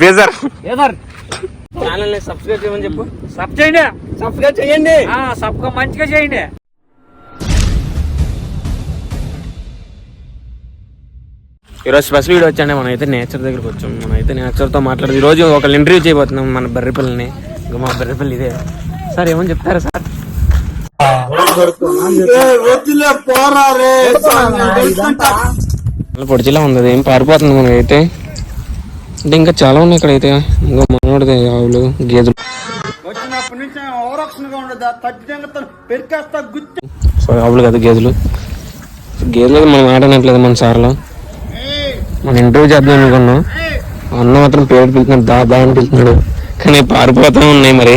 బేజర్ channel ని subscribe చేయమని చెప్పు. సబ్స్క్రైబ్ చేయండి. మంచిగా చేయండి. ఈరోజు స్పెషల్ వీడియో వచ్చాండి. మనమైతే నేచర్ దగ్గరికి వచ్చాం. మనమైతే నేచర్తో మాట్లాడదు. ఈరోజు ఒక ఇంటర్వ్యూ చేయబోతున్నాం మన బర్రెపల్లిని. మా బర్రెపల్లి ఇదే. సార్ ఏమని చెప్తారా సార్? పొడిచిలా ఉంది. ఏం పారిపోతుంది మనకైతే. అంటే ఇంకా చాలా ఉన్నాయి ఇక్కడైతే. ఇంకా మనోడితే ఆవులు గేదెలు. సో ఆవులు కదా గేదెలు. మనం ఆడనట్లేదు మన సార్లో. మన ఇంటర్వ్యూ చేద్దాం అనుకున్నాం. అన్న మాత్రం పేరు పిలుతున్నాడు, దా అని పిలుతున్నాడు. కానీ పారిపోతూ ఉన్నాయి. మరి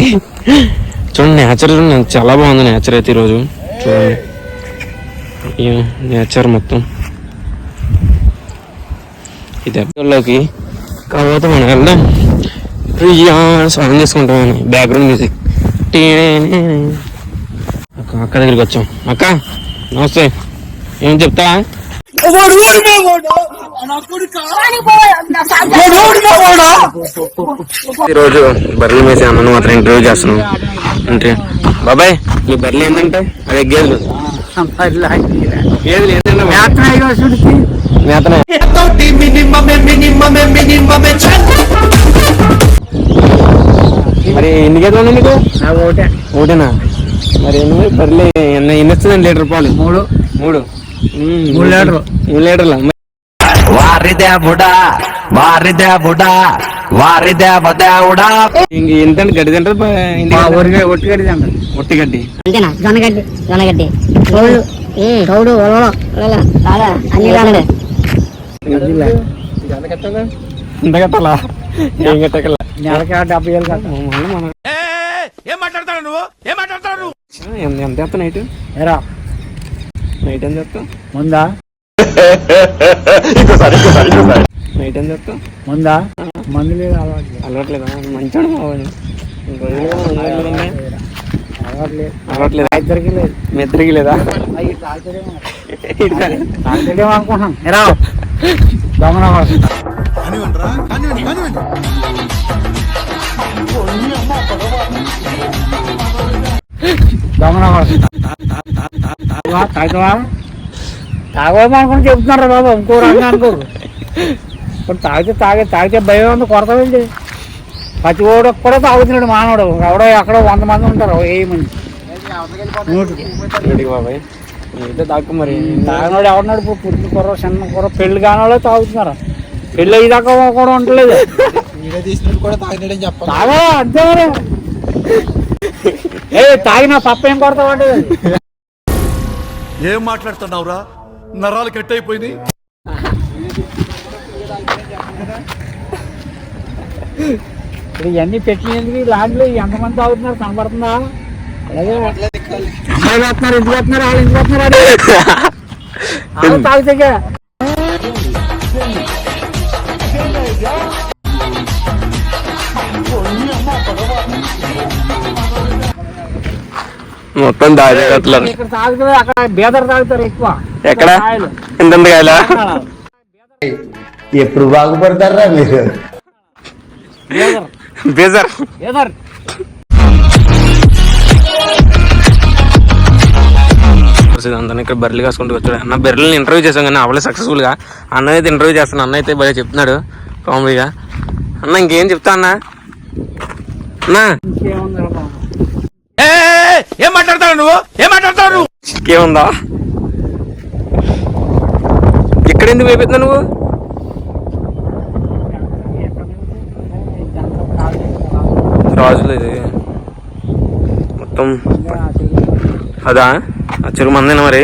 చూడండి నేచర్ చాలా బాగుంది. నేచర్ అయితే ఈరోజు చూడండి నేచర్ మొత్తం. ఇది ఎప్పటిలోకి కాకపోతే మనం వెళ్దాం. సాంగ్ చేసుకుంటామని బ్యాక్గ్రౌండ్ మ్యూజిక్. అక్క దగ్గరికి వచ్చాం. అక్క నమస్తే. ఏం చెప్తా? ఈరోజు బర్రెలు మేసే అన్నను మాత్రం ఇంటర్వ్యూ చేస్తున్నాం. అంటే బాబాయ్ మీ బర్రెలు ఏంటంటే అదే గేదెలు ఏంటంటే మరి ఎన్ని గేదెలు ఉన్నాయి నీకు? ఒకటేనా? మరి ఎన్ని బర్రెలు ఎన్ని ఇస్తుందండి? లీటర్ పాలు? మూడు లీటర్ల. ఎంతండి గడ్డి తింటారు? ఒట్టి గడ్డి తింటారు. ఒట్టి గడ్డి జొన్నగడ్డి గౌడు ఎంత కట్టాలా? ఏం కట్టగల? నెలకి 70,000 కట్టాలి. ఎంత చెప్తా నైట్? నైట్ ఎంత చెప్తా? ముందా నైట్ ఎంత చెప్తా? ముందా మందు లేదు. అలవాట్లేదా? మంచిగా అలవాట్లేదు. మీ ఇద్దరికి లేదా? అనుకుంటున్నాం. తాగోమనుకుని చెప్తున్నారా బాబు? ఇంకో రంగా అనుకోరు. ఇప్పుడు తాగితే భయం ఉంది. కొరతమండి ప్రతి ఓడు కూడా తాగుతున్నాడు. మానవుడు ఎవడో ఎక్కడో 100 మంది ఉంటారు. 1000 మంది బాబాయ్ అయితే తాగు. మరి తాగినోడు ఎవడున్నాడు? ఇప్పుడు పుట్టిన కూర చిన్న కూర పెళ్లి కానివాళ్ళు తాగుతున్నారు. పెళ్ళి అయ్యేదాకా కూడా ఉండలేదు. తాగా అంతే మరి. తాగిన పప్ప ఏం కొడతావు? ఏం మాట్లాడుతున్నావురా? నరాలు కట్ అయిపోయింది. ఇప్పుడు ఇవన్నీ పెట్టినందుకు లాండ్లో ఎంతమంది తాగుతున్నారు కనబడుతుందా? అలాగే అమ్మాయిలు వస్తున్నారు, ఇంటికి వస్తున్నారు, వాళ్ళు ఇంటికి వస్తున్నారు. వాళ్ళు తాగితే మొత్తం తాగుతారు. ఇక్కడ తాగుతారు, అక్కడ బేదర్ తాగుతారు ఎక్కువ. ఎక్కడ ఎంత కాయలా? ఎప్పుడు బాగుపడతారా మీరు? బేజర్ అందరినీ ఇక్కడ బర్రెలు కాసుకుంటూ వచ్చాడు. అన్న బర్రెలను ఇంటర్వ్యూ చేసాం కానీ అవలే సక్సెస్ఫుల్ గా. అన్న అయితే ఇంటర్వ్యూ చేస్తాను. అన్న అయితే భలే చెప్తున్నాడు కామెడీగా. అన్న ఇంకేం చెప్తా అన్న? ఏం మాట్లాడతావు నువ్వు? ఇంకేముందా? ఇక్కడ ఎందుకు వేపిస్తున్నా నువ్వు? రాజులు ఇది మొత్తం అదా? ఆ చెరువు మందేనా? మరి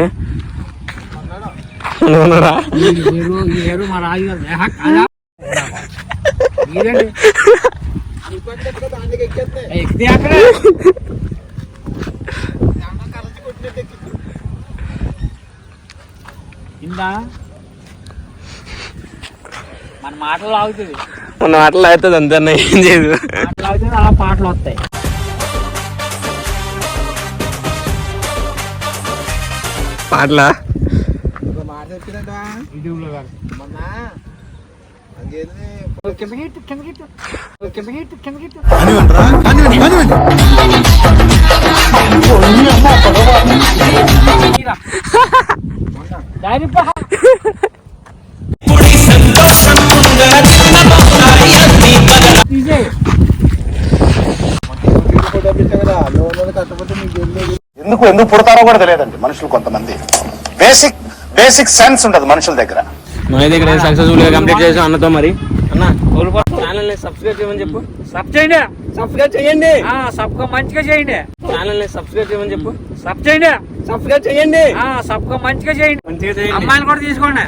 మన మాటలు ఆగుతుంది. మన మాటలు అవుతుంది అంతే. ఏం చేయదు. అలా పాటలు వస్తాయి. పాటలా? యూట్యూబ్లో కాదు. కిందకి కానివ్వండిరా, కానివ్వండి. ఎందుకు పుడతారో కూడా తెలియదండి మనుషులు కొంతమంది. బేసిక్ సెన్స్ ఉండదు మనుషుల దగ్గర. మన దగ్గర సక్సెస్ఫుల్ గా కంప్లీట్ చేసాం అన్నతో. మరి అన్న ఛానల్ ని సబ్స్క్రైబ్ చేయమని చెప్పు. సబ్స్క్రైబ్ చేయండి. సబ్గా మంచిగా చేయండి. ఛానల్ ని సబ్స్క్రైబ్ చేయమని చెప్పు. సబ్స్క్రైబ్ చేయండి. సబ్గా మంచిగా చేయండి. అమ్మాయిలు కూడా తీసుకోండి.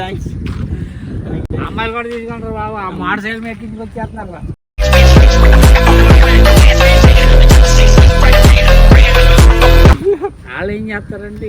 థ్యాంక్స్. అమ్మాయిలు కూడా తీసుకుంటారు బాబు. ఆ మాట సైడ్ మీద ఎక్కించుకొచ్చేస్తున్నారు. వాళ్ళు ఏం చేస్తారంటే